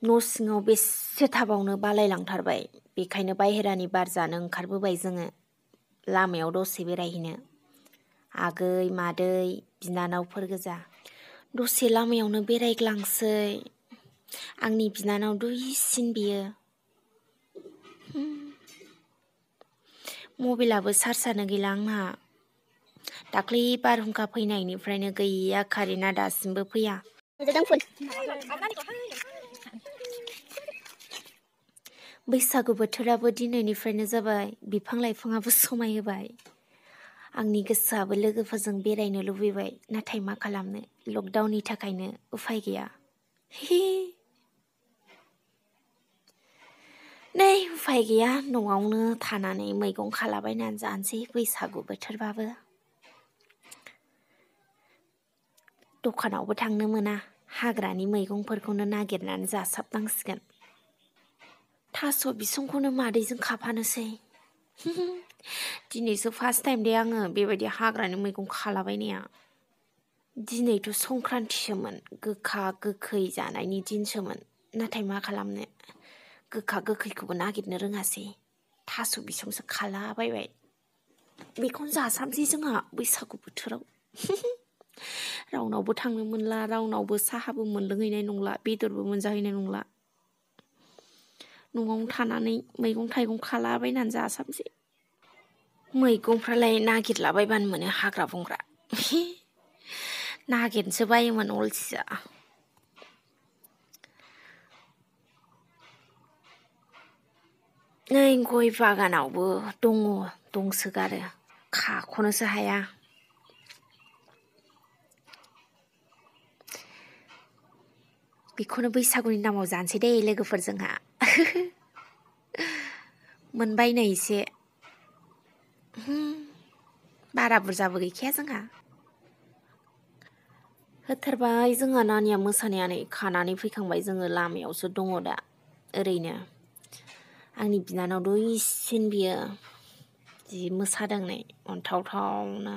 न' सिङाव बेसे थाबावनो बालायलांथारबाय। बेखायनो बाहेरानि बार जानो ओंखारबोबाय जोङो लामायाव दसे बेरायहैनो। आगै मादै बिनानावफोर गोजा दसे लामायावनो बेरायग्लांसै। आंनि बिनानाव दुइसिन बियो। मबाइलाबो चार्जआनो गैला आंहा। दाख्लै बारहुंखा फैनायनिफ्रायनो गैया, कारेन्टआ दासिमबो फैया। बैसागु बोथोराबो दिनैनिफ्रायनो जाबाय। बिफां लाइफाङाबो समायहोबाय। आंनि गोसोआबो लोगोफोरजों बेरायनो लुबैबाय। नाथाय मा खालामनो, लकडाउननि थाखायनो उफाय गैया। नै उफाय गैया, न'आवनो थानानै मैगं खालाबायनानै जानोसै बैसागु बोथोरबाबो। दखानावबो थांनो मोना, हाग्रानि मैगंफोरखौनो नागिरनानै जासाबनांसिगोन। थास' बिसंखौनो मादैजों खाफानोसै। दिनैसो फार्स्ट टाइम दे आङो बेबायदि हाग्रानि मैगं खालाबायनाया। दिनैथ' संक्रान्तिसोमोन, गोखा गोखै जानायनि दिनसोमोन। नाथाय मा खालामनो, गोखा गोखैखौबो नागिरनो रोङासै। थास' बिसंसो खालाबायबाय। बेखौनो जासाबसै जोंहा बैसागु बोथोराव। रावनावबो थांनो मोनला, रावनावबो साहाबो मोनलोंहैनाय नंला, बेदरबो मोनजाहैनाय नंला। न'आवनो थानानै मैगं थाइगं खालाबायनानै जासाबसै। मैगंफ्रालाय नागिरलाबायबानो मोनो हाग्रा बंग्रा। नागिरनोसो बायोमोन अलसिया। नै गय बागानावबो दंसोगारो, खाख'नोसो हाया। बेखौनो बैसागुनि नामाव जानोसै दे लोगोफोरजोंहा। मोनबाय नै एसे। बारा बुरजाबो गैखाया जोंहा। होथारबाय जोंहा नानिया मोसानाया। नै खानानै फैखांबाय जोङो, लामायावसो दङ दा ओरैनो। आंनि बिनानाव दुइसिन बियो, जि मोसादों नै अन्थावथावनो।